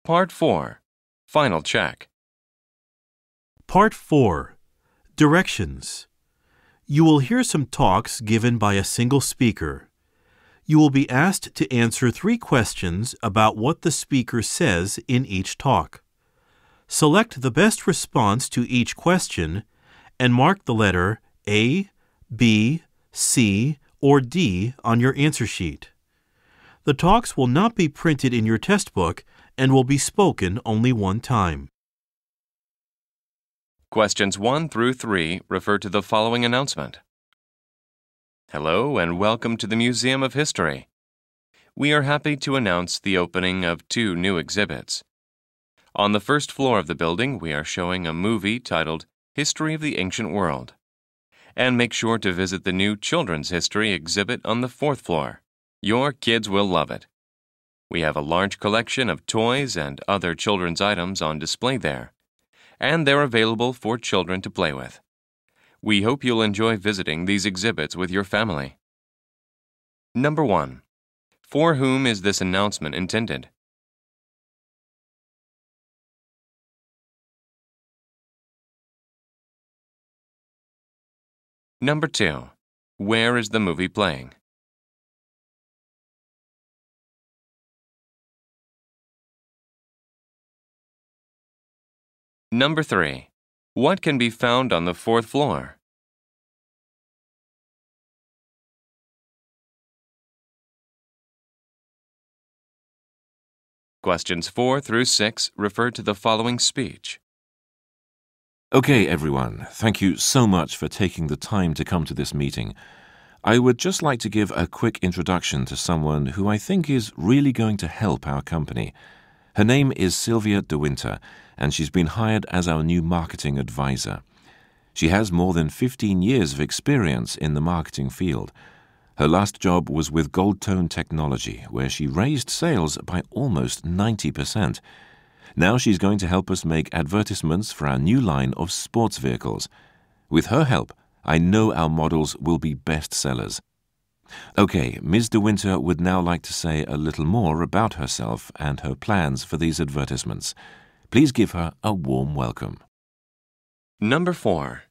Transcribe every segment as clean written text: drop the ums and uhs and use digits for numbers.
Part 4. Final check. Part 4. Directions. You will hear some talks given by a single speaker. You will be asked to answer 3 questions about what the speaker says in each talk. Select the best response to each question and mark the letter A, B, C, or D on your answer sheet. The talks will not be printed in your test book and will be spoken only one time. Questions 1 through 3 refer to the following announcement. Hello and welcome to the Museum of History. We are happy to announce the opening of 2 new exhibits. On the first floor of the building, we are showing a movie titled History of the Ancient World. And make sure to visit the new Children's History exhibit on the 4th floor. Your kids will love it. We have a large collection of toys and other children's items on display there, and they're available for children to play with. We hope you'll enjoy visiting these exhibits with your family. Number 1. For whom is this announcement intended? Number 2. Where is the movie playing? Number 3. What can be found on the 4th floor? Questions 4 through 6 refer to the following speech. Okay, everyone, thank you so much for taking the time to come to this meeting. I would just like to give a quick introduction to someone who I think is really going to help our company. Her name is Sylvia De Winter, and she's been hired as our new marketing advisor. She has more than 15 years of experience in the marketing field. Her last job was with Gold Tone Technology, where she raised sales by almost 90%. Now she's going to help us make advertisements for our new line of sports vehicles. With her help, I know our models will be bestsellers. Okay, Ms. De Winter would now like to say a little more about herself and her plans for these advertisements. Please give her a warm welcome. Number 4.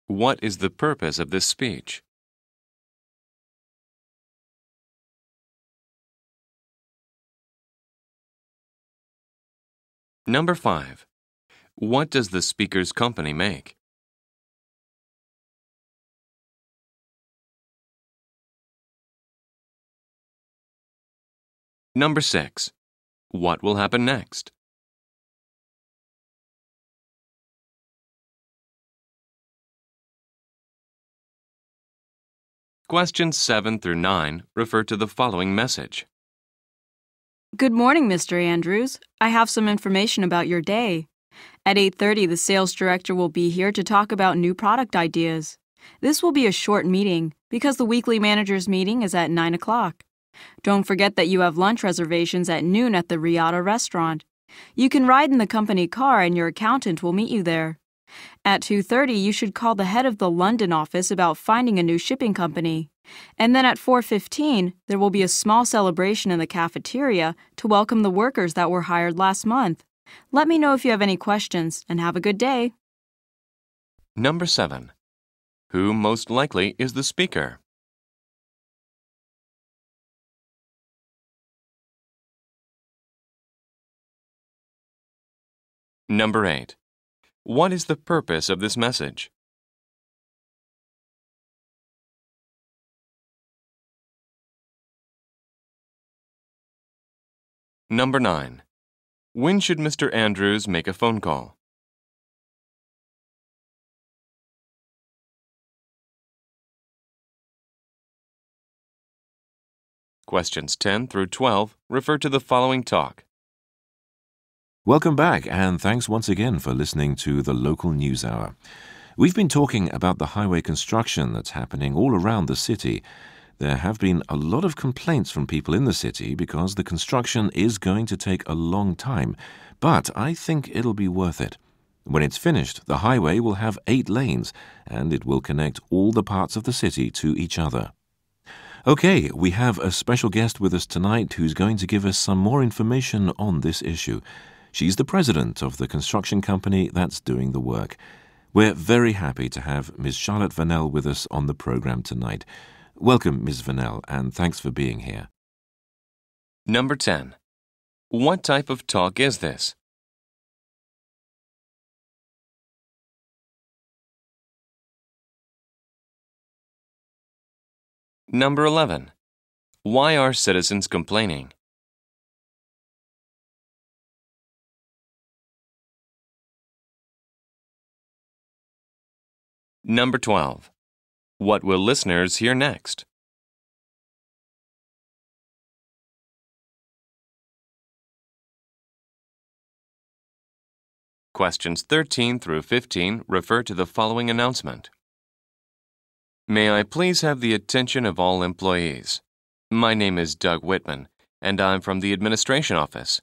What is the purpose of this speech? Number 5. What does the speaker's company make? Number 6. What will happen next? Questions 7 through 9 refer to the following message. Good morning, Mr. Andrews. I have some information about your day. At 8:30, the sales director will be here to talk about new product ideas. This will be a short meeting because the weekly managers meeting is at 9 o'clock. Don't forget that you have lunch reservations at noon at the Riata restaurant. You can ride in the company car and your accountant will meet you there. At 2:30, you should call the head of the London office about finding a new shipping company. And then at 4:15, there will be a small celebration in the cafeteria to welcome the workers that were hired last month. Let me know if you have any questions, and have a good day. Number 7. Who most likely is the speaker? Number 8. What is the purpose of this message? Number 9. When should Mr. Andrews make a phone call? Questions 10 through 12 refer to the following talk. Welcome back, and thanks once again for listening to the Local News Hour. We've been talking about the highway construction that's happening all around the city. There have been a lot of complaints from people in the city because the construction is going to take a long time, but I think it'll be worth it. When it's finished, the highway will have 8 lanes, and it will connect all the parts of the city to each other. Okay, we have a special guest with us tonight who's going to give us some more information on this issue. She's the president of the construction company that's doing the work. We're very happy to have Ms. Charlotte Vanel with us on the program tonight. Welcome, Ms. Vanel, and thanks for being here. Number 10. What type of talk is this? Number 11. Why are citizens complaining? Number 12. What will listeners hear next? Questions 13 through 15 refer to the following announcement. May I please have the attention of all employees? My name is Doug Whitman, and I'm from the administration office.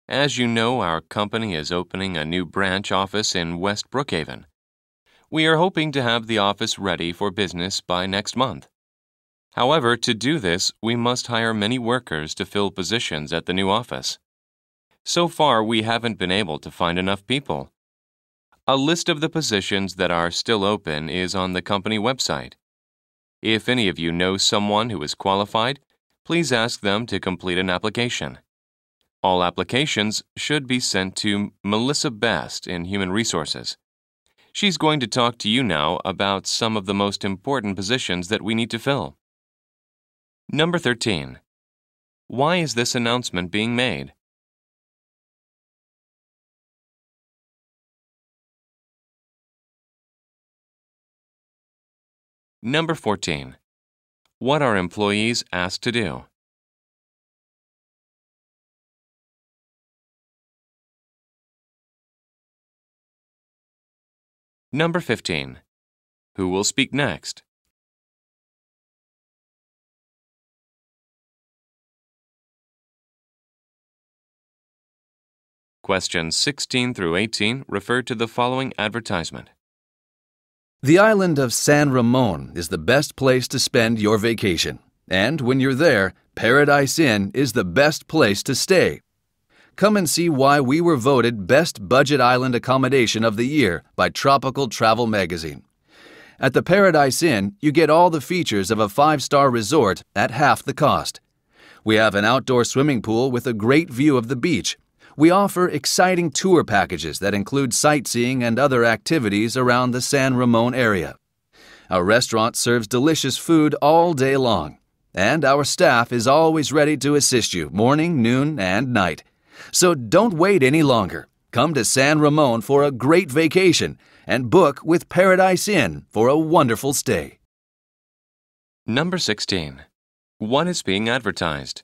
As you know, our company is opening a new branch office in West Brookhaven. We are hoping to have the office ready for business by next month. However, to do this, we must hire many workers to fill positions at the new office. So far, we haven't been able to find enough people. A list of the positions that are still open is on the company website. If any of you know someone who is qualified, please ask them to complete an application. All applications should be sent to Melissa Best in Human Resources. She's going to talk to you now about some of the most important positions that we need to fill. Number 13. Why is this announcement being made? Number 14. What are employees asked to do? Number 15. Who will speak next? Questions 16 through 18 refer to the following advertisement. The island of San Ramon is the best place to spend your vacation. And when you're there, Paradise Inn is the best place to stay. Come and see why we were voted Best Budget Island Accommodation of the Year by Tropical Travel Magazine. At the Paradise Inn, you get all the features of a 5-star resort at half the cost. We have an outdoor swimming pool with a great view of the beach. We offer exciting tour packages that include sightseeing and other activities around the San Ramon area. Our restaurant serves delicious food all day long, and our staff is always ready to assist you morning, noon, and night. So don't wait any longer. Come to San Ramon for a great vacation and book with Paradise Inn for a wonderful stay. Number 16. What is being advertised?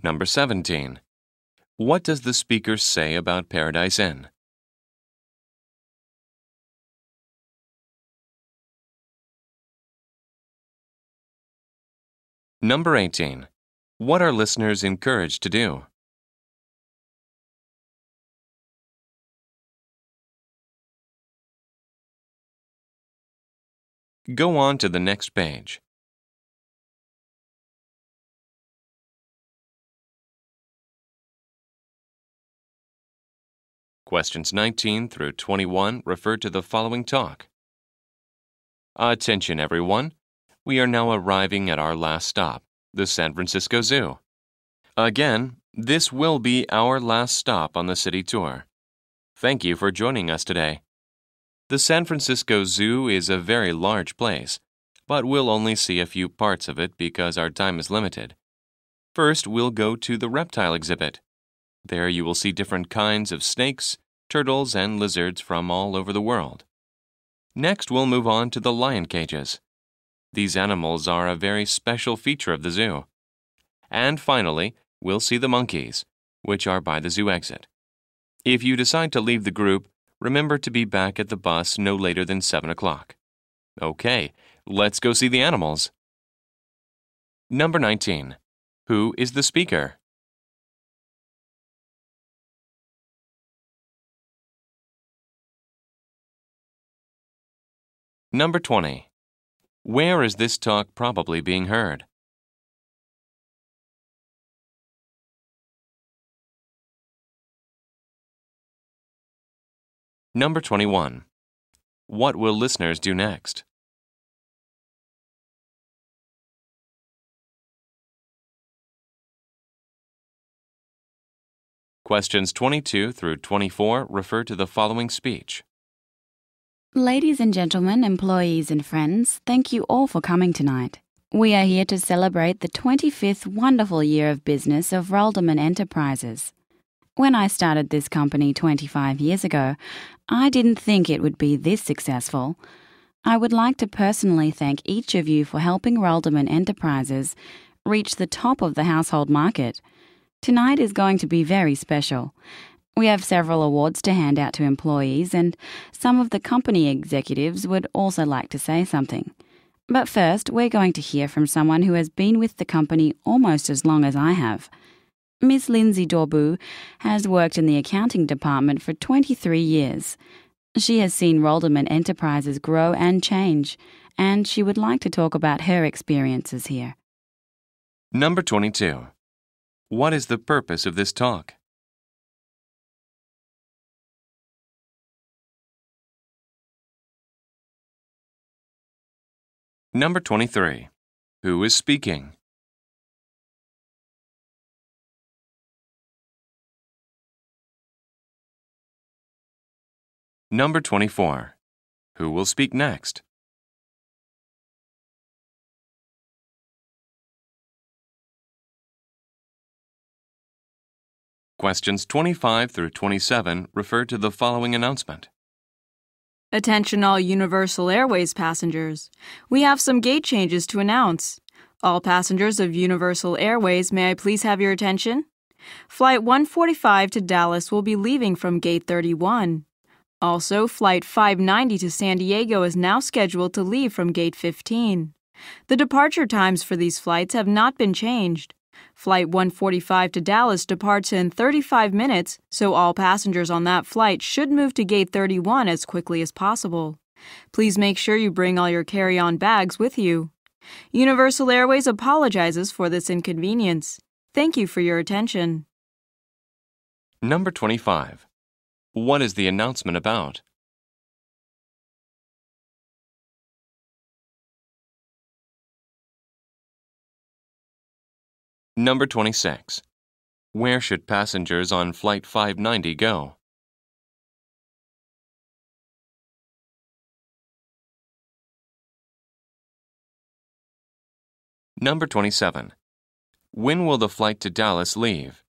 Number 17. What does the speaker say about Paradise Inn? Number 18. What are listeners encouraged to do? Go on to the next page. Questions 19 through 21 refer to the following talk. Attention, everyone. We are now arriving at our last stop, the San Francisco Zoo. Again, this will be our last stop on the city tour. Thank you for joining us today. The San Francisco Zoo is a very large place, but we'll only see a few parts of it because our time is limited. First, we'll go to the reptile exhibit. There you will see different kinds of snakes, turtles, and lizards from all over the world. Next, we'll move on to the lion cages. These animals are a very special feature of the zoo. And finally, we'll see the monkeys, which are by the zoo exit. If you decide to leave the group, remember to be back at the bus no later than 7 o'clock. Okay, let's go see the animals. Number 19. Who is the speaker? Number 20. Where is this talk probably being heard? Number 21. What will listeners do next? Questions 22 through 24 refer to the following speech. Ladies and gentlemen, employees and friends, thank you all for coming tonight. We are here to celebrate the 25th wonderful year of business of Rolderman Enterprises. When I started this company 25 years ago, I didn't think it would be this successful. I would like to personally thank each of you for helping Rolderman Enterprises reach the top of the household market. Tonight is going to be very special. We have several awards to hand out to employees, and some of the company executives would also like to say something. But first, we're going to hear from someone who has been with the company almost as long as I have. Miss Lindsay Dorbu has worked in the accounting department for 23 years. She has seen Rolderman Enterprises grow and change, and she would like to talk about her experiences here. Number 22. What is the purpose of this talk? Number 23. Who is speaking? Number 24. Who will speak next? Questions 25 through 27 refer to the following announcement. Attention all Universal Airways passengers. We have some gate changes to announce. All passengers of Universal Airways, may I please have your attention? Flight 145 to Dallas will be leaving from Gate 31. Also, Flight 590 to San Diego is now scheduled to leave from Gate 15. The departure times for these flights have not been changed. Flight 145 to Dallas departs in 35 minutes, so all passengers on that flight should move to Gate 31 as quickly as possible. Please make sure you bring all your carry-on bags with you. Universal Airways apologizes for this inconvenience. Thank you for your attention. Number 25. What is the announcement about? Number 26. Where should passengers on Flight 590 go? Number 27. When will the flight to Dallas leave?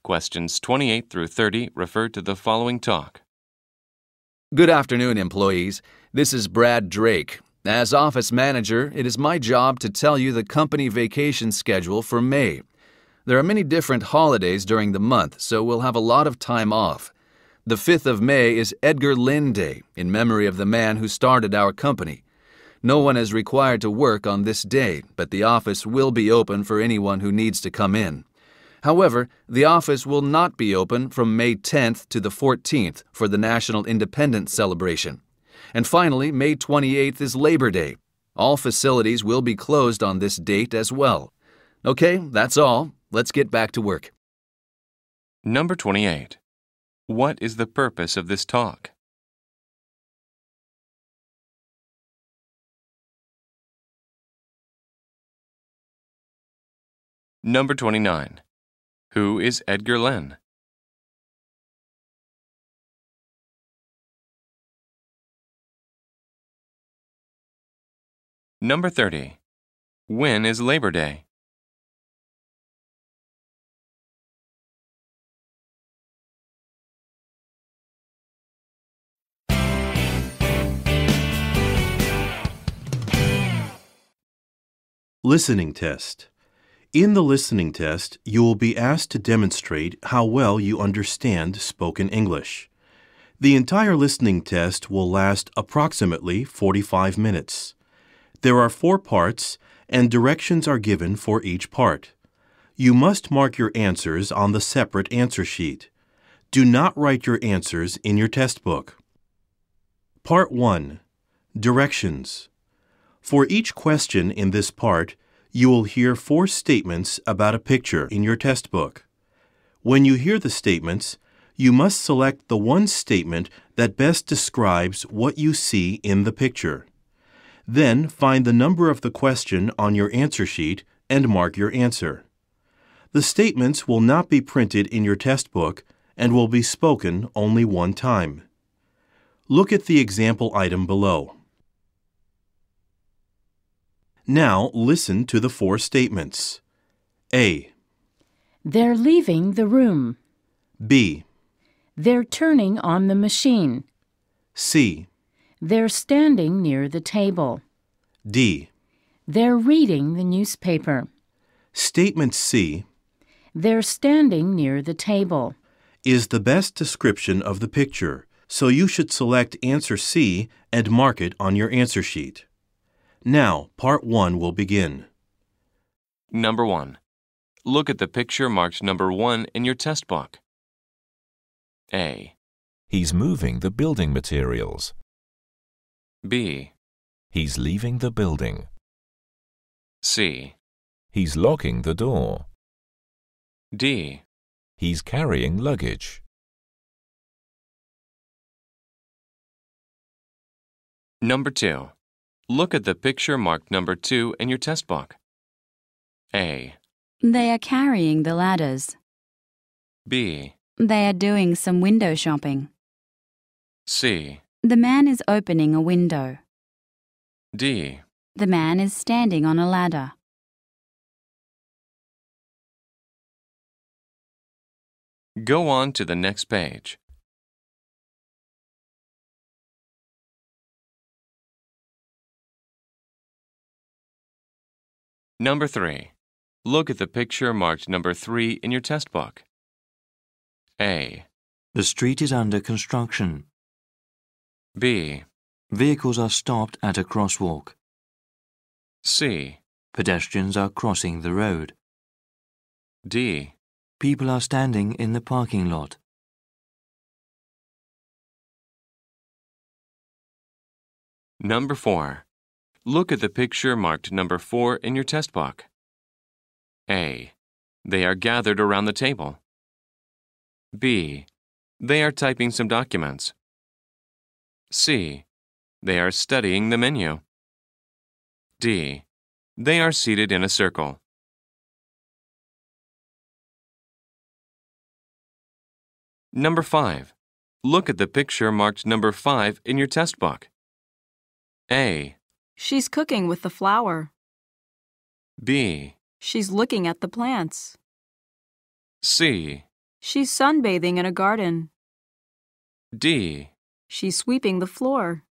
Questions 28 through 30 refer to the following talk. Good afternoon, employees. This is Brad Drake. As office manager, it is my job to tell you the company vacation schedule for May. There are many different holidays during the month, so we'll have a lot of time off. The 5th of May is Edgar Lynn Day, in memory of the man who started our company. No one is required to work on this day, but the office will be open for anyone who needs to come in. However, the office will not be open from May 10th to the 14th for the National Independence Celebration. And finally, May 28th is Labor Day. All facilities will be closed on this date as well. Okay, that's all. Let's get back to work. Number 28. What is the purpose of this talk? Number 29. Who is Edgar Lynn? Number 30. When is Labor Day? Listening test. In the listening test, you will be asked to demonstrate how well you understand spoken English. The entire listening test will last approximately 45 minutes. There are 4 parts, and directions are given for each part. You must mark your answers on the separate answer sheet. Do not write your answers in your test book. Part 1. Directions. For each question in this part, you will hear 4 statements about a picture in your test book. When you hear the statements, you must select the one statement that best describes what you see in the picture. Then find the number of the question on your answer sheet and mark your answer. The statements will not be printed in your test book and will be spoken only one time. Look at the example item below. Now listen to the 4 statements. A. They're leaving the room. B. They're turning on the machine. C. They're standing near the table. D. They're reading the newspaper. Statement C They're standing near the table. is the best description of the picture, so you should select answer C and mark it on your answer sheet. Now, part 1 will begin. Number 1. Look at the picture marked number 1 in your test book. A. He's moving the building materials. B. He's leaving the building. C. He's locking the door. D. He's carrying luggage. Number 2. Look at the picture marked number 2 in your test book. A. They are carrying the ladders. B. They are doing some window shopping. C. The man is opening a window. D. The man is standing on a ladder. Go on to the next page. Number 3. Look at the picture marked number 3 in your test book. A. The street is under construction. B. Vehicles are stopped at a crosswalk. C. Pedestrians are crossing the road. D. People are standing in the parking lot. Number 4. Look at the picture marked number 4 in your test book. A. They are gathered around the table. B. They are typing some documents. C. They are studying the menu. D. They are seated in a circle. Number 5. Look at the picture marked number 5 in your test book. A. She's cooking with the flour. B. She's looking at the plants. C. She's sunbathing in a garden. D. She's sweeping the floor.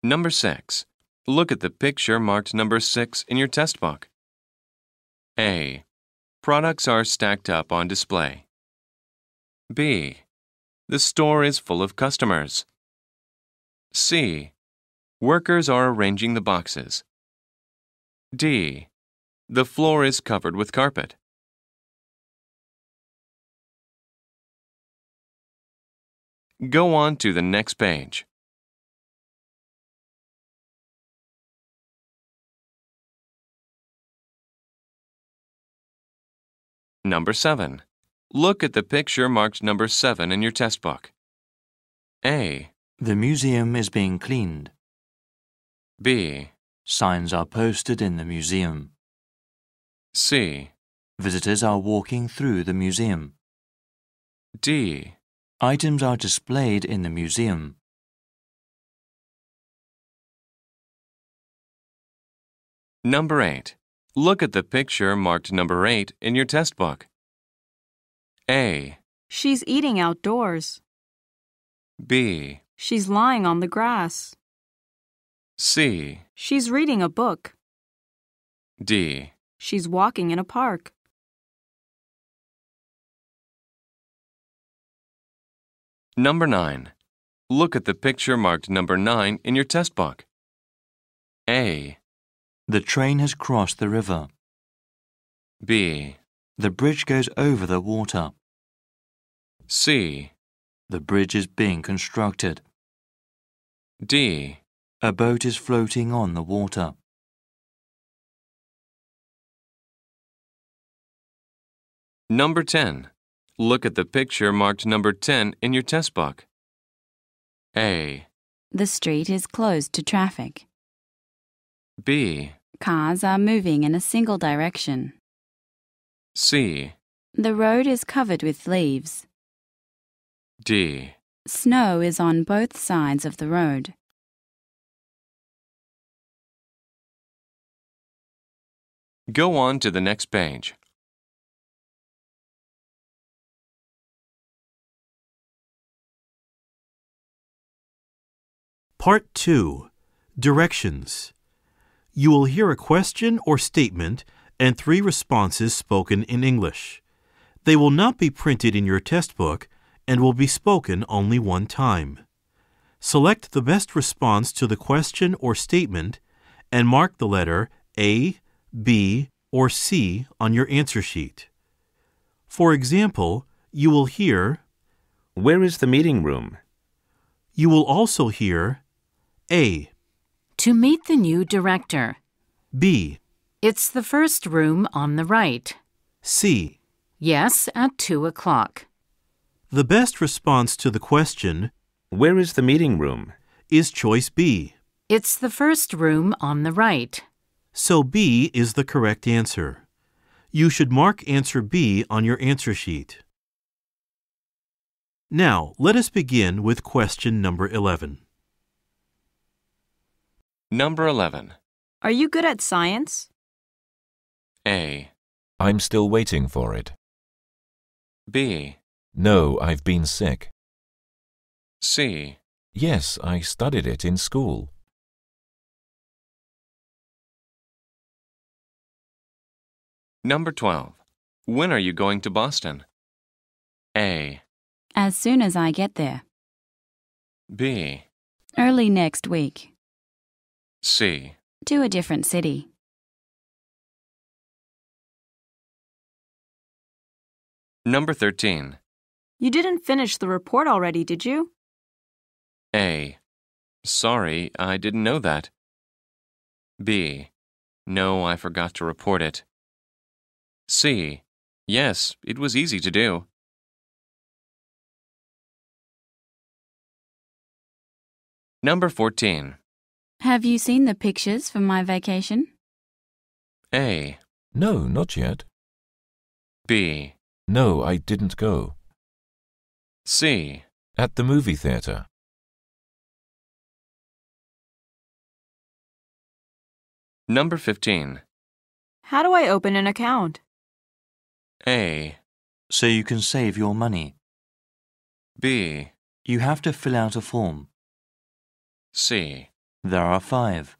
Number 6. Look at the picture marked number 6 in your test book. A. Products are stacked up on display. B. The store is full of customers. C. Workers are arranging the boxes. D. The floor is covered with carpet. Go on to the next page. Number 7. Look at the picture marked number 7 in your test book. A. The museum is being cleaned. B. Signs are posted in the museum. C. Visitors are walking through the museum. D. Items are displayed in the museum. Number 8. Look at the picture marked number 8 in your test book. A. She's eating outdoors. B. She's lying on the grass. C. She's reading a book. D. She's walking in a park. Number 9. Look at the picture marked number 9 in your test book. A. The train has crossed the river. B. The bridge goes over the water. C. The bridge is being constructed. D. A boat is floating on the water. Number 10. Look at the picture marked number 10 in your test book. A. The street is closed to traffic. B. Cars are moving in a single direction. C. The road is covered with leaves. D. Snow is on both sides of the road. Go on to the next page. Part 2. Directions. You will hear a question or statement and 3 responses spoken in English. They will not be printed in your test book and will be spoken only one time. Select the best response to the question or statement and mark the letter A, B, or C on your answer sheet. For example, you will hear, Where is the meeting room? You will also hear A, To meet the new director. B, It's the first room on the right. C. Yes, at 2 o'clock. The best response to the question, Where is the meeting room? is choice B. It's the first room on the right. So B is the correct answer. You should mark answer B on your answer sheet. Now, let us begin with question number 11. Number 11. Are you good at science? A. I'm still waiting for it. B. No, I've been sick. C. Yes, I studied it in school. Number 12. When are you going to Boston? A. As soon as I get there. B. Early next week. C. To a different city. Number 13. You didn't finish the report already, did you? A. Sorry, I didn't know that. B. No, I forgot to report it. C. Yes, it was easy to do. Number 14. Have you seen the pictures from my vacation? A. No, not yet. B. No, I didn't go. C. At the movie theater. Number 15. How do I open an account? A. So you can save your money. B. You have to fill out a form. C. There are 5.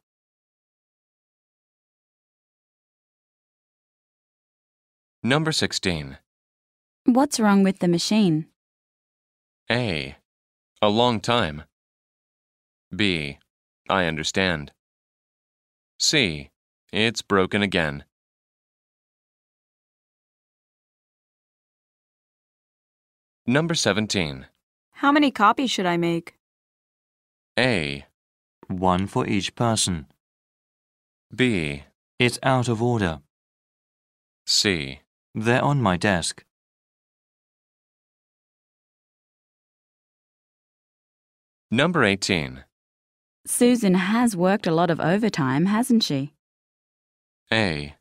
Number 16. What's wrong with the machine? A. A long time. B. I understand. C. It's broken again. Number 17. How many copies should I make? A. 1 for each person. B. It's out of order. C. They're on my desk. Number 18. Susan has worked a lot of overtime, hasn't she? A.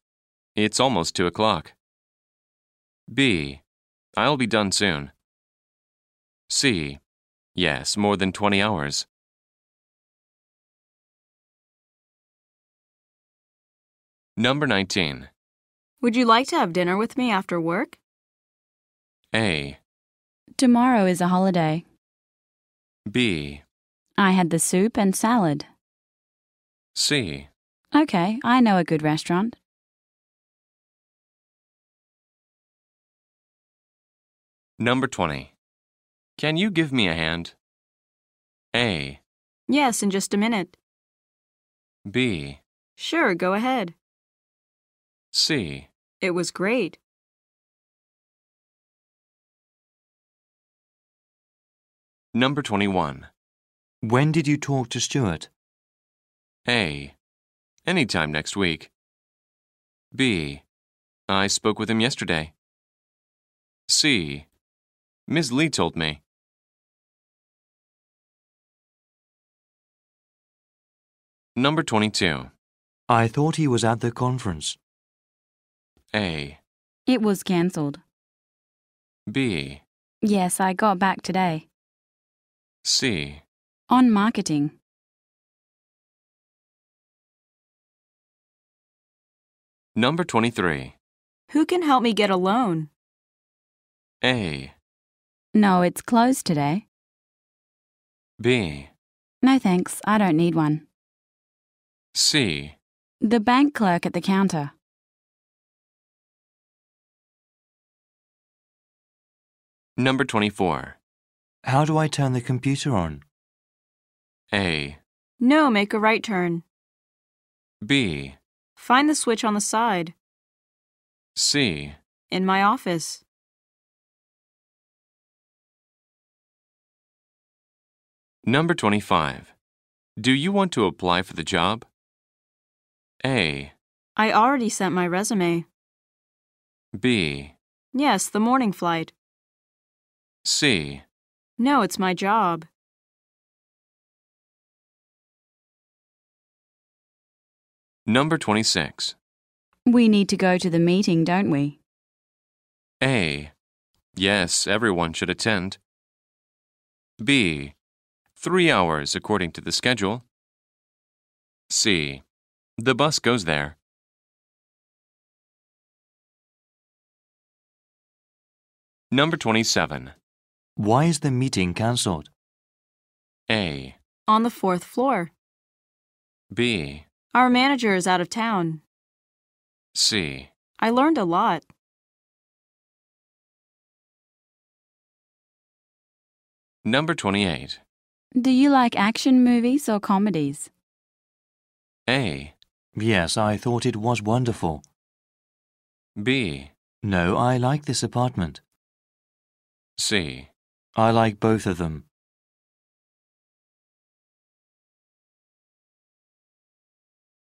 It's almost 2 o'clock. B. I'll be done soon. C. Yes, more than 20 hours. Number 19. Would you like to have dinner with me after work? A. Tomorrow is a holiday. B. I had the soup and salad. C. Okay, I know a good restaurant. Number 20. Can you give me a hand? A. Yes, in just a minute. B. Sure, go ahead. C. It was great. Number 21. When did you talk to Stuart? A. Anytime next week. B. I spoke with him yesterday. C. Ms. Lee told me. Number 22. I thought he was at the conference. A. It was cancelled. B. Yes, I got back today. C. On marketing. Number 23. Who can help me get a loan? A. No, it's closed today. B. No thanks, I don't need one. C. The bank clerk at the counter. Number 24. How do I turn the computer on? A. No, make a right turn. B. Find the switch on the side. C. In my office. Number 25. Do you want to apply for the job? A. I already sent my resume. B. Yes, the morning flight. C. No, it's my job. Number 26. We need to go to the meeting, don't we? A. Yes, everyone should attend. B. 3 hours according to the schedule. C. The bus goes there. Number 27. Why is the meeting cancelled? A. On the 4th floor. B. Our manager is out of town. C. I learned a lot. Number 28. Do you like action movies or comedies? A. Yes, I thought it was wonderful. B. No, I like this apartment. C. I like both of them.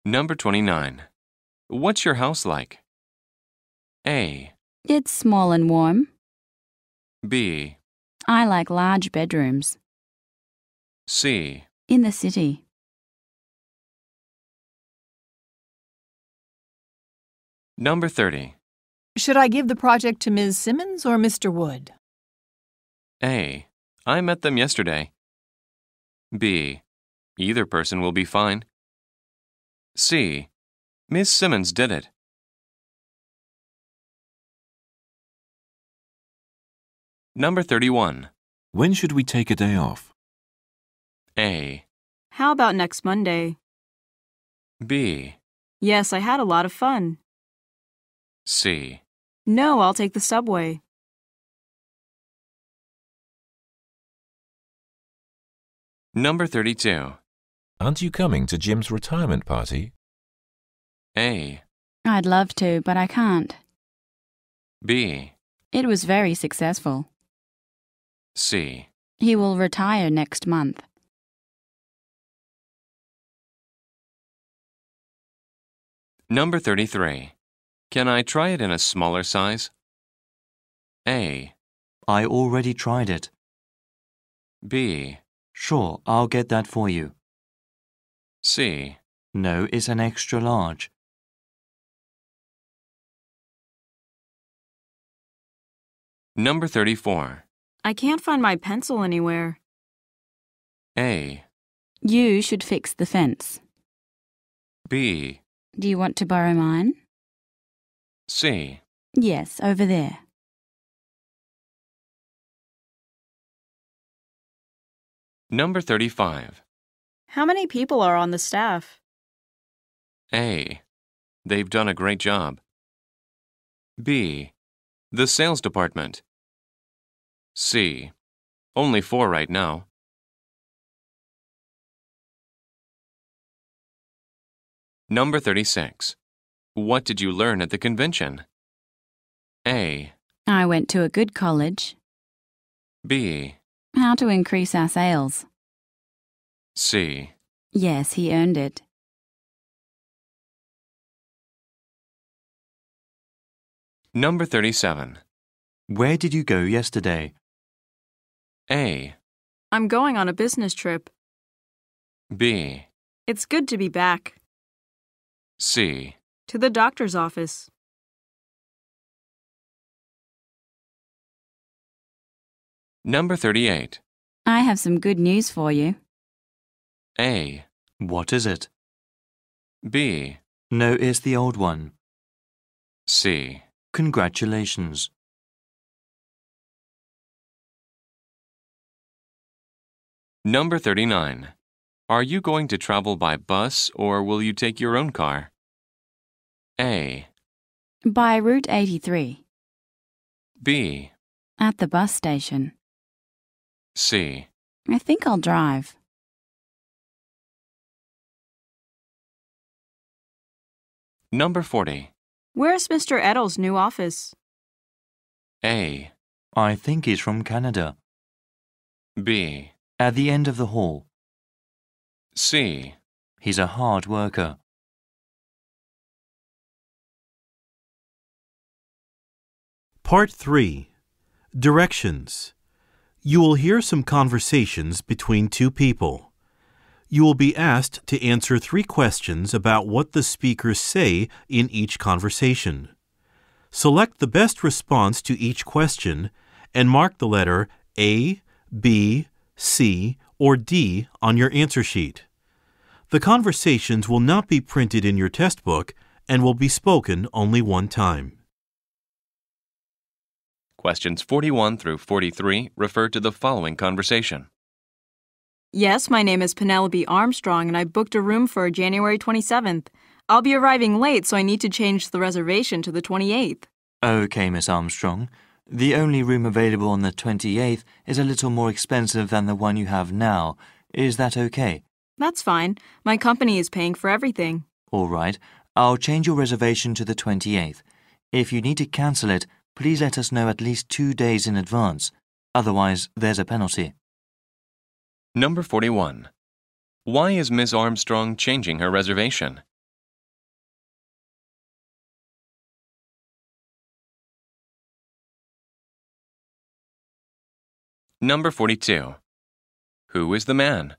Number 29. What's your house like? A. It's small and warm. B. I like large bedrooms. C. In the city. Number 30. Should I give the project to Ms. Simmons or Mr. Wood? A. I met them yesterday. B. Either person will be fine. C. Ms. Simmons did it. Number 31. When should we take a day off? A. How about next Monday? B. Yes, I had a lot of fun. C. No, I'll take the subway. Number 32. Aren't you coming to Jim's retirement party? A. I'd love to, but I can't. B. It was very successful. C. He will retire next month. Number 33. Can I try it in a smaller size? A. I already tried it. B. Sure, I'll get that for you. C. No, it's an extra large. Number 34. I can't find my pencil anywhere. A. You should fix the fence. B. Do you want to borrow mine? C. Yes, over there. Number 35. How many people are on the staff? A. They've done a great job. B. The sales department. C. Only 4 right now. Number 36. What did you learn at the convention? A. I went to a good college. B. How to increase our sales. C. Yes, he earned it. Number 37. Where did you go yesterday? A. I'm going on a business trip. B. It's good to be back. C. To the doctor's office. Number 38. I have some good news for you. A. What is it? B. No, it's the old one. C. Congratulations. Number 39. Are you going to travel by bus or will you take your own car? A. By Route 83. B. At the bus station. C. I think I'll drive. Number 40. Where's Mr. Eddle's new office? A. I think he's from Canada. B. At the end of the hall. C. He's a hard worker. Part 3. Directions. You will hear some conversations between two people. You will be asked to answer 3 questions about what the speakers say in each conversation. Select the best response to each question and mark the letter A, B, C, or D on your answer sheet. The conversations will not be printed in your test book and will be spoken only one time. Questions 41 through 43 refer to the following conversation. Yes, my name is Penelope Armstrong and I booked a room for January 27th. I'll be arriving late, so I need to change the reservation to the 28th. Okay, Miss Armstrong. The only room available on the 28th is a little more expensive than the one you have now. Is that okay? That's fine. My company is paying for everything. All right. I'll change your reservation to the 28th. If you need to cancel it, please let us know at least 2 days in advance. Otherwise, there's a penalty. Number 41. Why is Miss Armstrong changing her reservation? Number 42. Who is the man?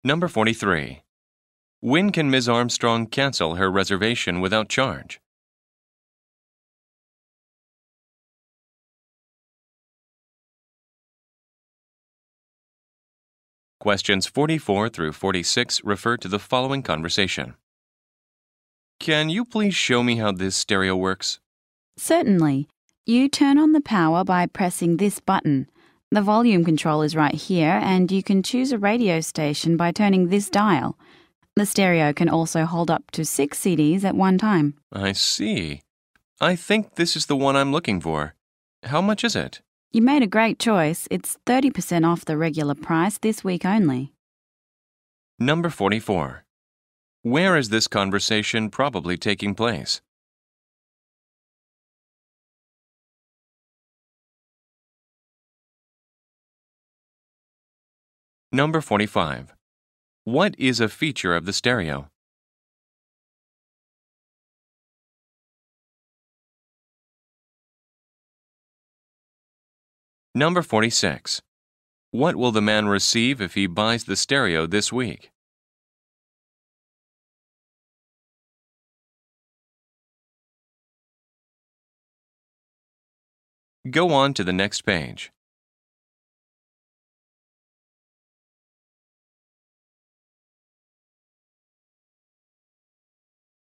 Number 43. When can Ms. Armstrong cancel her reservation without charge? Questions 44 through 46 refer to the following conversation. Can you please show me how this stereo works? Certainly. You turn on the power by pressing this button. The volume control is right here, and you can choose a radio station by turning this dial. The stereo can also hold up to 6 CDs at one time. I see. I think this is the one I'm looking for. How much is it? You made a great choice. It's 30% off the regular price this week only. Number 44. Where is this conversation probably taking place? Number 45. What is a feature of the stereo? Number 46. What will the man receive if he buys the stereo this week? Go on to the next page.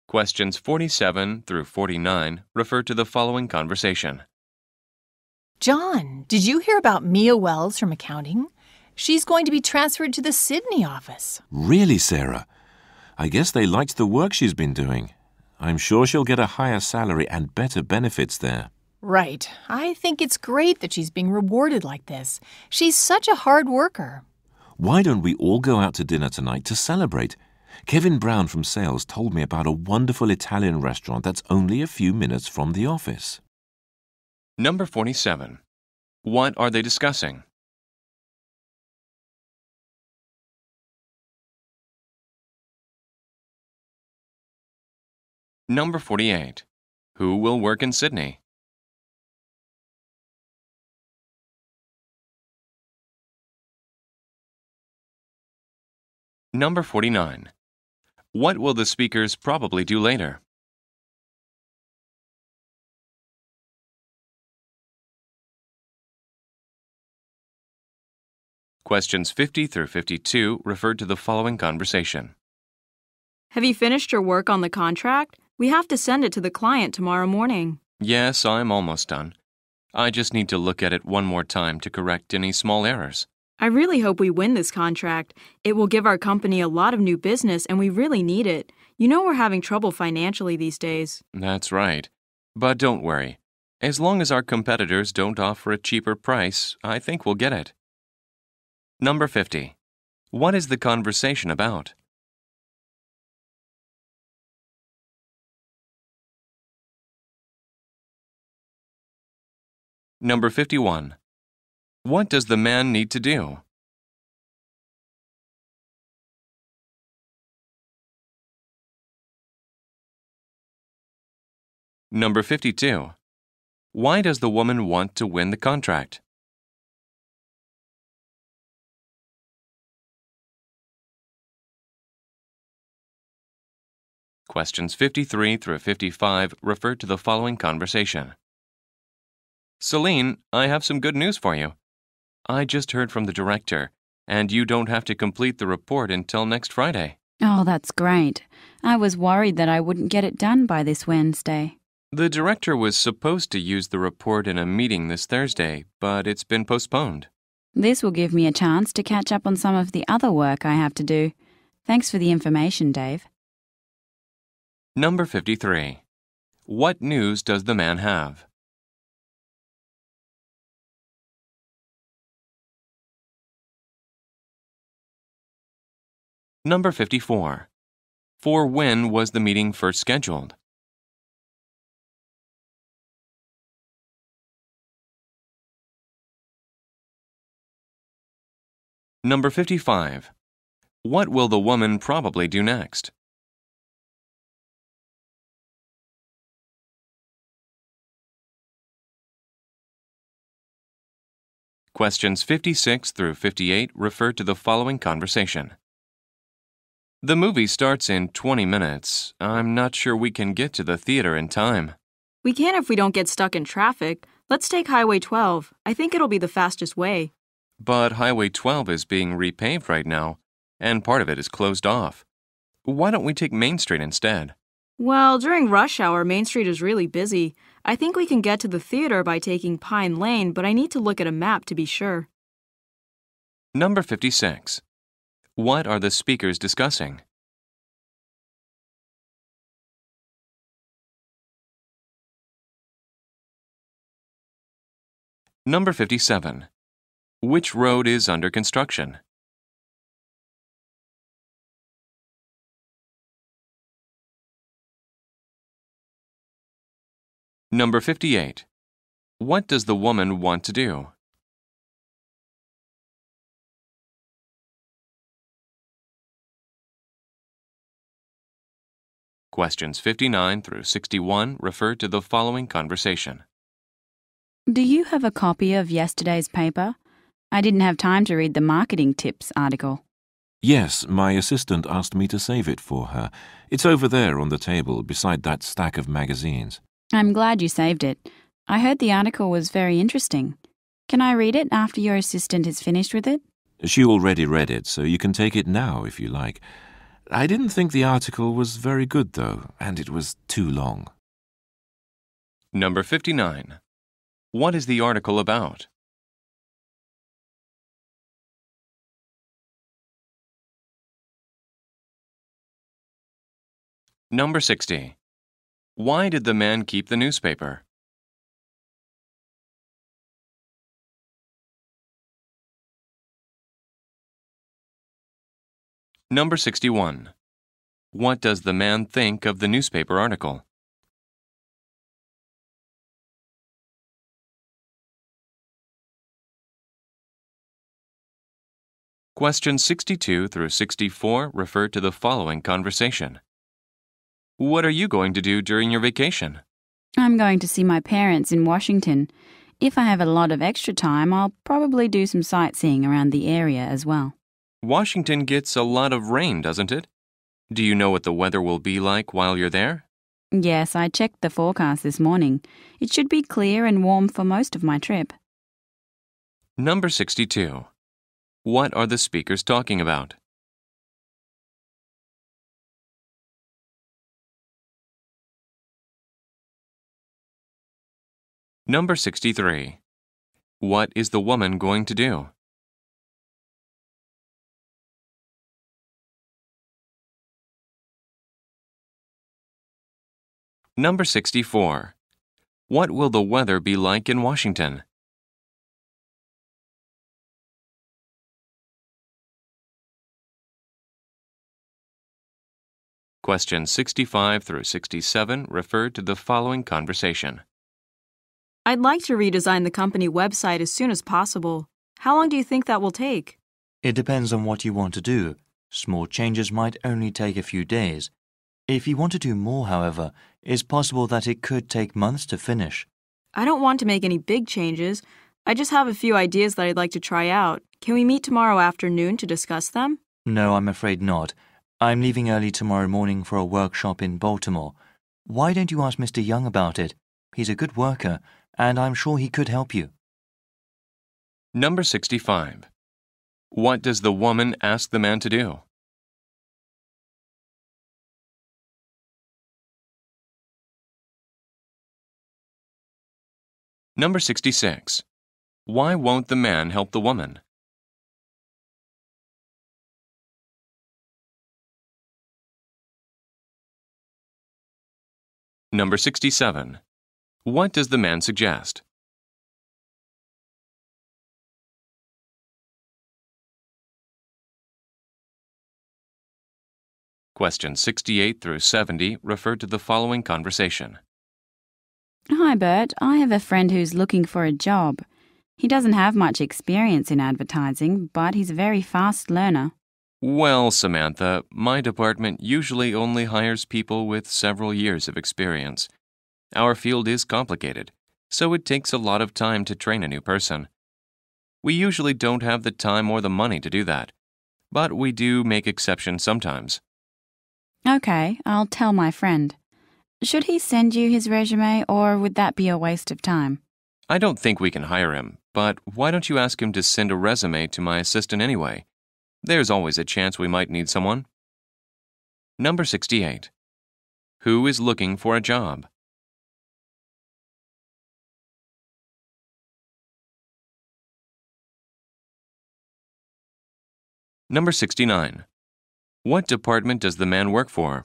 Questions 47 through 49 refer to the following conversation. John, did you hear about Mia Wells from accounting? She's going to be transferred to the Sydney office. Really, Sarah? I guess they liked the work she's been doing. I'm sure she'll get a higher salary and better benefits there. Right. I think it's great that she's being rewarded like this. She's such a hard worker. Why don't we all go out to dinner tonight to celebrate? Kevin Brown from sales told me about a wonderful Italian restaurant that's only a few minutes from the office. Number 47. What are they discussing? Number 48. Who will work in Sydney? Number 49. What will the speakers probably do later? Questions 50 through 52 refer to the following conversation. Have you finished your work on the contract? We have to send it to the client tomorrow morning. Yes, I'm almost done. I just need to look at it one more time to correct any small errors. I really hope we win this contract. It will give our company a lot of new business and we really need it. You know we're having trouble financially these days. That's right. But don't worry. As long as our competitors don't offer a cheaper price, I think we'll get it. Number 50. What is the conversation about? Number 51. What does the man need to do? Number 52. Why does the woman want to win the contract? Questions 53 through 55 refer to the following conversation. Celine, I have some good news for you. I just heard from the director, and you don't have to complete the report until next Friday. Oh, that's great. I was worried that I wouldn't get it done by this Wednesday. The director was supposed to use the report in a meeting this Thursday, but it's been postponed. This will give me a chance to catch up on some of the other work I have to do. Thanks for the information, Dave. Number 53. What news does the man have? Number 54. For when was the meeting first scheduled? Number 55. What will the woman probably do next? Questions 56 through 58 refer to the following conversation. The movie starts in 20 minutes. I'm not sure we can get to the theater in time. We can if we don't get stuck in traffic. Let's take Highway 12. I think it'll be the fastest way. But Highway 12 is being repaved right now, and part of it is closed off. Why don't we take Main Street instead? Well, during rush hour, Main Street is really busy. I think we can get to the theater by taking Pine Lane, but I need to look at a map to be sure. Number 56. What are the speakers discussing? Number 57. Which road is under construction? Number 58. What does the woman want to do? Questions 59 through 61 refer to the following conversation. Do you have a copy of yesterday's paper? I didn't have time to read the marketing tips article. Yes, my assistant asked me to save it for her. It's over there on the table beside that stack of magazines. I'm glad you saved it. I heard the article was very interesting. Can I read it after your assistant is finished with it? She already read it, so you can take it now if you like. I didn't think the article was very good, though, and it was too long. Number 59. What is the article about? Number 60. Why did the man keep the newspaper? Number 61. What does the man think of the newspaper article? Questions 62 through 64 refer to the following conversation. What are you going to do during your vacation? I'm going to see my parents in Washington. If I have a lot of extra time, I'll probably do some sightseeing around the area as well. Washington gets a lot of rain, doesn't it? Do you know what the weather will be like while you're there? Yes, I checked the forecast this morning. It should be clear and warm for most of my trip. Number 62. What are the speakers talking about? Number 63. What is the woman going to do? Number 64. What will the weather be like in Washington? Questions 65 through 67 refer to the following conversation. I'd like to redesign the company website as soon as possible. How long do you think that will take? It depends on what you want to do. Small changes might only take a few days. If you want to do more, however, it's possible that it could take months to finish. I don't want to make any big changes. I just have a few ideas that I'd like to try out. Can we meet tomorrow afternoon to discuss them? No, I'm afraid not. I'm leaving early tomorrow morning for a workshop in Baltimore. Why don't you ask Mr. Young about it? He's a good worker, and I'm sure he could help you. Number 65. What does the woman ask the man to do? Number 66. Why won't the man help the woman? Number 67. What does the man suggest? Questions 68 through 70 refer to the following conversation. Hi, Bert. I have a friend who's looking for a job. He doesn't have much experience in advertising, but he's a very fast learner. Well, Samantha, my department usually only hires people with several years of experience. Our field is complicated, so it takes a lot of time to train a new person. We usually don't have the time or the money to do that, but we do make exceptions sometimes. Okay, I'll tell my friend. Should he send you his resume, or would that be a waste of time? I don't think we can hire him, but why don't you ask him to send a resume to my assistant anyway? There's always a chance we might need someone. Number 68. Who is looking for a job? Number 69. What department does the man work for?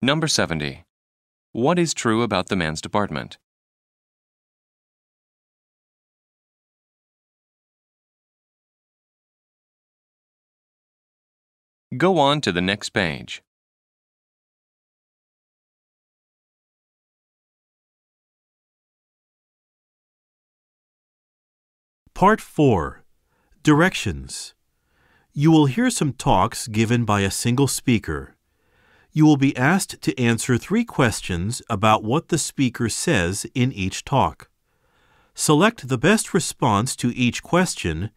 Number 70. What is true about the man's department? Go on to the next page. Part 4. Directions. You will hear some talks given by a single speaker. You will be asked to answer 3 questions about what the speaker says in each talk. Select the best response to each question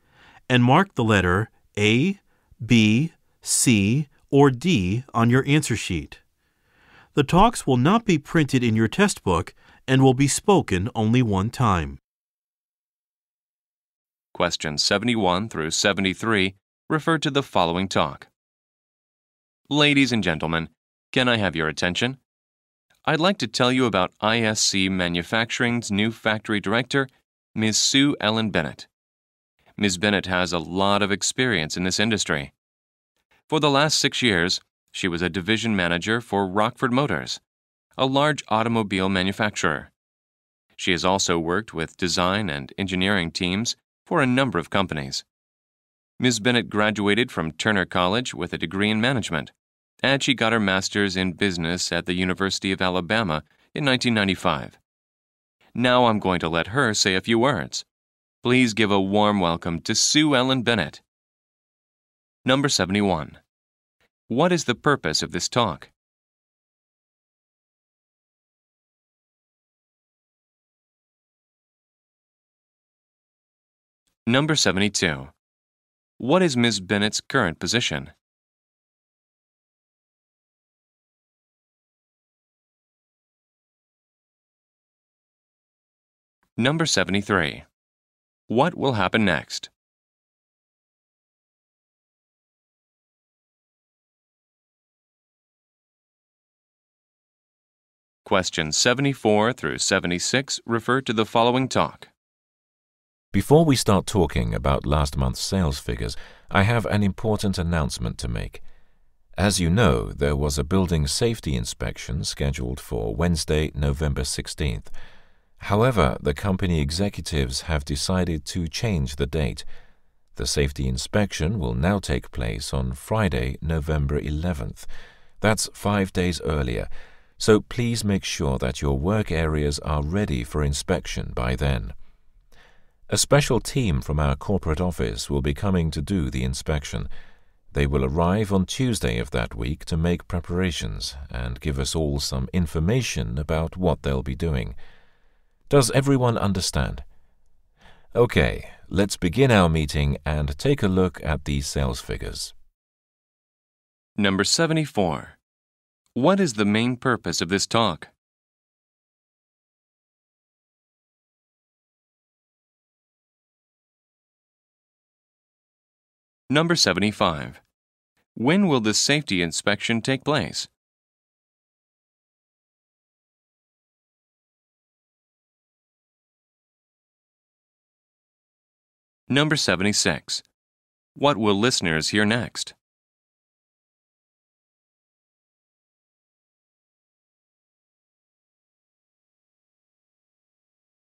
and mark the letter A, B, C, or D on your answer sheet. The talks will not be printed in your test book and will be spoken only one time. Questions 71 through 73 refer to the following talk. Ladies and gentlemen, can I have your attention? I'd like to tell you about ISC Manufacturing's new factory director, Ms. Sue Ellen Bennett. Ms. Bennett has a lot of experience in this industry. For the last 6 years, she was a division manager for Rockford Motors, a large automobile manufacturer. She has also worked with design and engineering teams for a number of companies. Ms. Bennett graduated from Turner College with a degree in management, and she got her master's in business at the University of Alabama in 1995. Now I'm going to let her say a few words. Please give a warm welcome to Sue Ellen Bennett. Number 71. What is the purpose of this talk? Number 72. What is Ms. Bennett's current position? Number 73. What will happen next? Questions 74 through 76 refer to the following talk. Before we start talking about last month's sales figures, I have an important announcement to make. As you know, there was a building safety inspection scheduled for Wednesday, November 16th. However, the company executives have decided to change the date. The safety inspection will now take place on Friday, November 11th. That's 5 days earlier, so please make sure that your work areas are ready for inspection by then. A special team from our corporate office will be coming to do the inspection. They will arrive on Tuesday of that week to make preparations and give us all some information about what they'll be doing. Does everyone understand? Okay, let's begin our meeting and take a look at these sales figures. Number 74. What is the main purpose of this talk? Number 75. When will the safety inspection take place? Number 76. What will listeners hear next?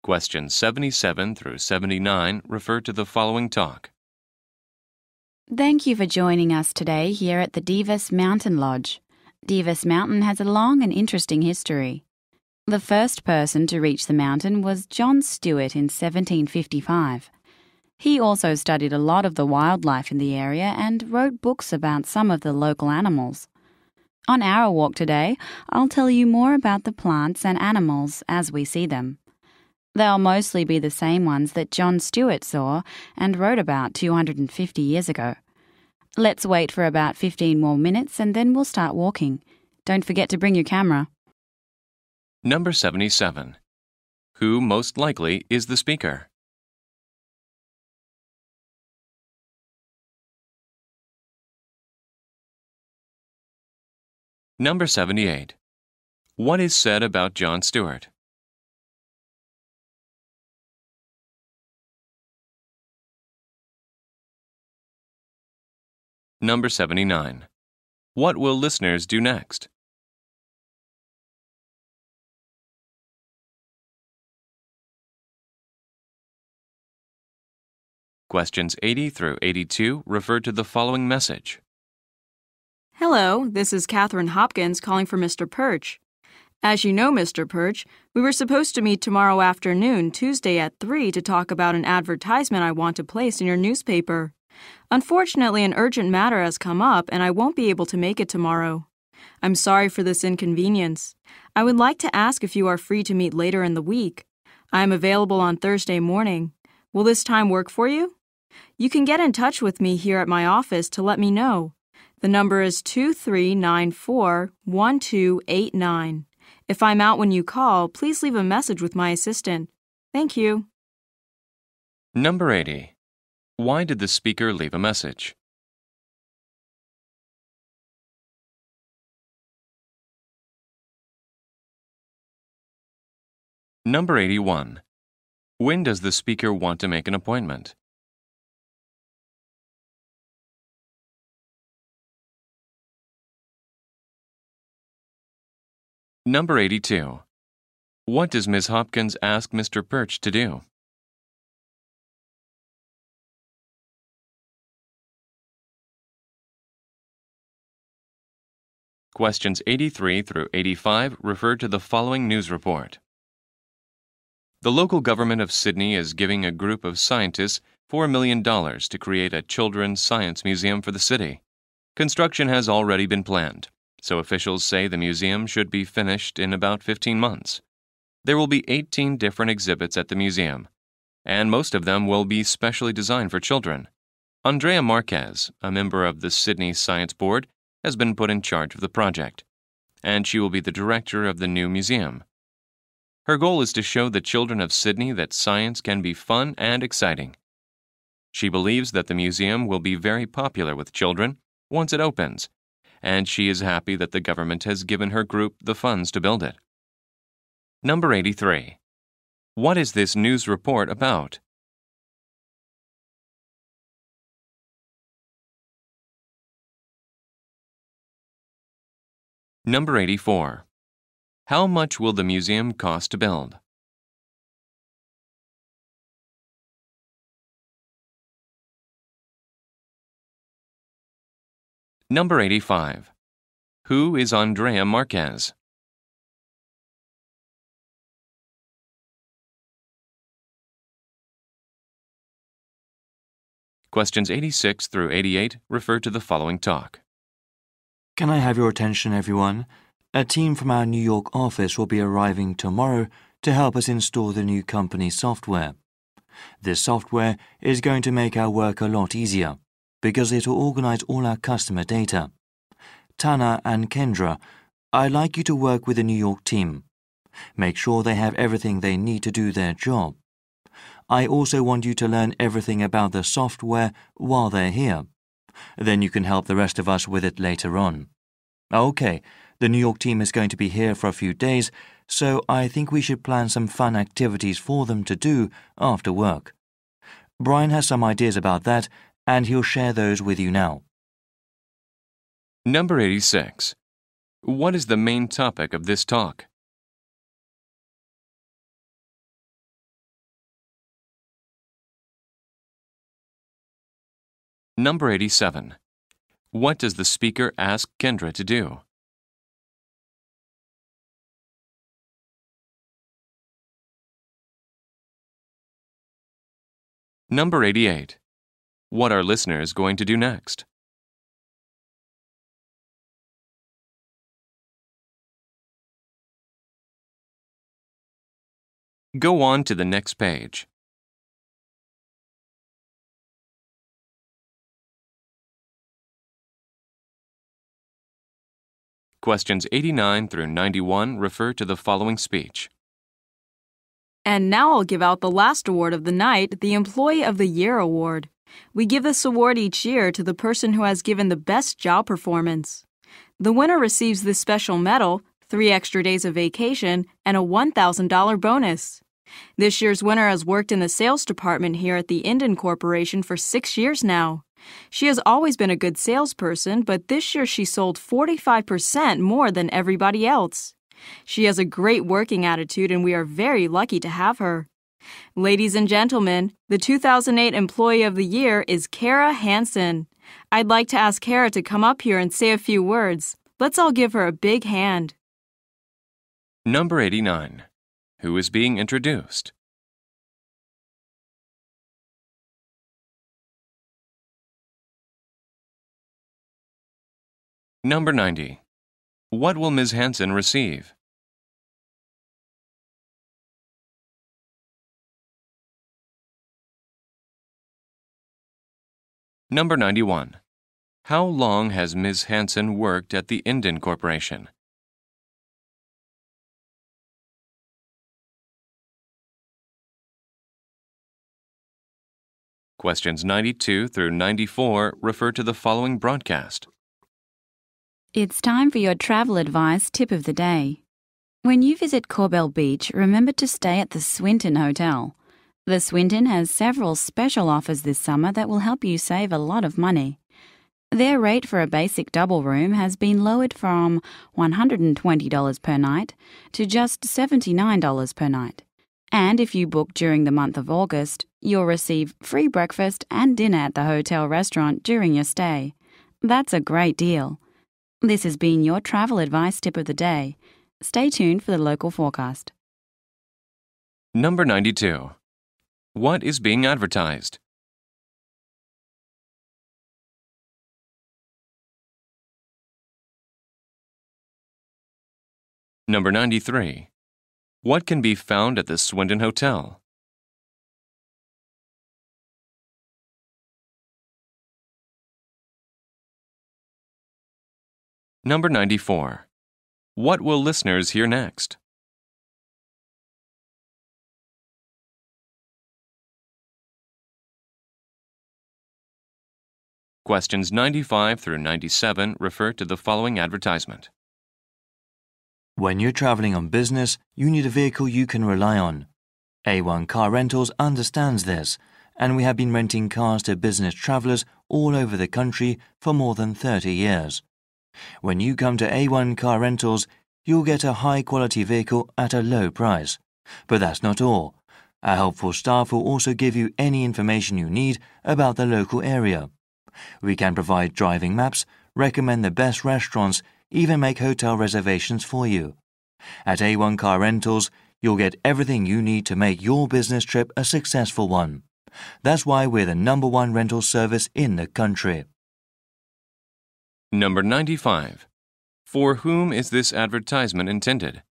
Questions 77 through 79 refer to the following talk. Thank you for joining us today here at the Divas Mountain Lodge. Divas Mountain has a long and interesting history. The first person to reach the mountain was John Stewart in 1755. He also studied a lot of the wildlife in the area and wrote books about some of the local animals. On our walk today, I'll tell you more about the plants and animals as we see them. They'll mostly be the same ones that John Stewart saw and wrote about 250 years ago. Let's wait for about 15 more minutes and then we'll start walking. Don't forget to bring your camera. Number 77. Who most likely is the speaker? Number 78. What is said about John Stewart? Number 79. What will listeners do next? Questions 80 through 82 refer to the following message. Hello, this is Catherine Hopkins calling for Mr. Perch. As you know, Mr. Perch, we were supposed to meet tomorrow afternoon, Tuesday at 3, to talk about an advertisement I want to place in your newspaper. Unfortunately, an urgent matter has come up and I won't be able to make it tomorrow. I'm sorry for this inconvenience. I would like to ask if you are free to meet later in the week. I am available on Thursday morning. Will this time work for you? You can get in touch with me here at my office to let me know. The number is 2394-1289. If I'm out when you call, please leave a message with my assistant. Thank you. Number 80. Why did the speaker leave a message? Number 81. When does the speaker want to make an appointment? Number 82. What does Ms. Hopkins ask Mr. Birch to do? Questions 83 through 85 refer to the following news report. The local government of Sydney is giving a group of scientists $4 million to create a children's science museum for the city. Construction has already been planned, so officials say the museum should be finished in about 15 months. There will be 18 different exhibits at the museum, and most of them will be specially designed for children. Andrea Marquez, a member of the Sydney Science Board, has been put in charge of the project, and she will be the director of the new museum. Her goal is to show the children of Sydney that science can be fun and exciting. She believes that the museum will be very popular with children once it opens, and she is happy that the government has given her group the funds to build it. Number 83. What is this news report about? Number 84. How much will the museum cost to build? Number 85. Who is Andrea Marquez? Questions 86 through 88 refer to the following talk. Can I have your attention, everyone? A team from our New York office will be arriving tomorrow to help us install the new company software. This software is going to make our work a lot easier because it will organize all our customer data. Tana and Kendra, I'd like you to work with the New York team. Make sure they have everything they need to do their job. I also want you to learn everything about the software while they're here. Then you can help the rest of us with it later on. Okay, the New York team is going to be here for a few days, so I think we should plan some fun activities for them to do after work. Brian has some ideas about that, and he'll share those with you now. Number 86. What is the main topic of this talk? Number 87. What does the speaker ask Kendra to do? Number 88. What are listeners going to do next? Go on to the next page. Questions 89 through 91 refer to the following speech. And now I'll give out the last award of the night, the Employee of the Year Award. We give this award each year to the person who has given the best job performance. The winner receives this special medal, 3 extra days of vacation, and a $1,000 bonus. This year's winner has worked in the sales department here at the Indian Corporation for 6 years now. She has always been a good salesperson, but this year she sold 45% more than everybody else. She has a great working attitude, and we are very lucky to have her. Ladies and gentlemen, the 2008 Employee of the Year is Kara Hansen. I'd like to ask Kara to come up here and say a few words. Let's all give her a big hand. Number 89. Who is being introduced? Number 90. What will Ms. Hansen receive? Number 91. How long has Ms. Hansen worked at the Indian Corporation? Questions 92 through 94 refer to the following broadcast. It's time for your travel advice tip of the day. When you visit Corbell Beach, remember to stay at the Swinton Hotel. The Swinton has several special offers this summer that will help you save a lot of money. Their rate for a basic double room has been lowered from $120 per night to just $79 per night. And if you book during the month of August, you'll receive free breakfast and dinner at the hotel restaurant during your stay. That's a great deal. This has been your travel advice tip of the day. Stay tuned for the local forecast. Number 92. What is being advertised? Number 93. What can be found at the Swindon Hotel? Number 94. What will listeners hear next? Questions 95 through 97 refer to the following advertisement. When you're traveling on business, you need a vehicle you can rely on. A1 Car Rentals understands this, and we have been renting cars to business travelers all over the country for more than 30 years. When you come to A1 Car Rentals, you'll get a high-quality vehicle at a low price. But that's not all. Our helpful staff will also give you any information you need about the local area. We can provide driving maps, recommend the best restaurants, even make hotel reservations for you. At A1 Car Rentals, you'll get everything you need to make your business trip a successful one. That's why we're the #1 rental service in the country. Number 95. For whom is this advertisement intended?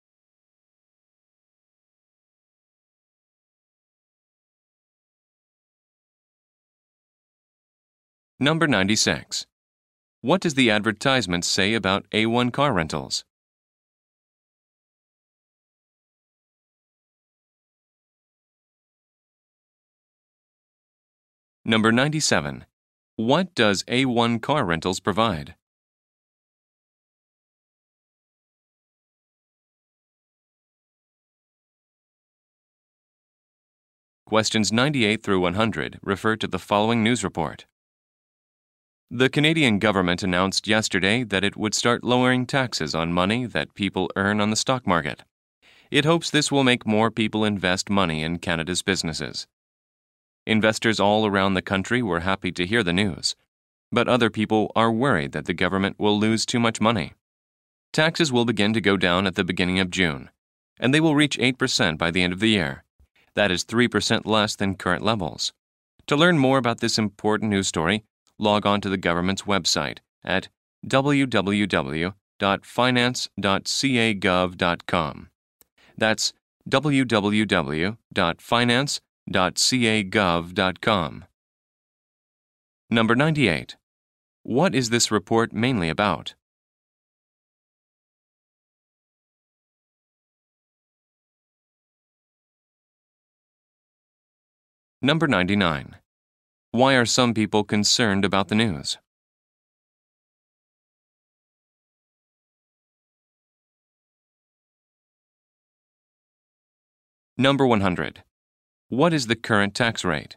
Number 96. What does the advertisement say about A1 Car Rentals? Number 97. What does A1 Car Rentals provide? Questions 98 through 100 refer to the following news report. The Canadian government announced yesterday that it would start lowering taxes on money that people earn on the stock market. It hopes this will make more people invest money in Canada's businesses. Investors all around the country were happy to hear the news, but other people are worried that the government will lose too much money. Taxes will begin to go down at the beginning of June, and they will reach 8% by the end of the year. That is 3% less than current levels. To learn more about this important news story, log on to the government's website at www.finance.cagov.com. That's www.finance.cagov.com. Number 98. What is this report mainly about? Number 99. Why are some people concerned about the news? Number 100. What is the current tax rate?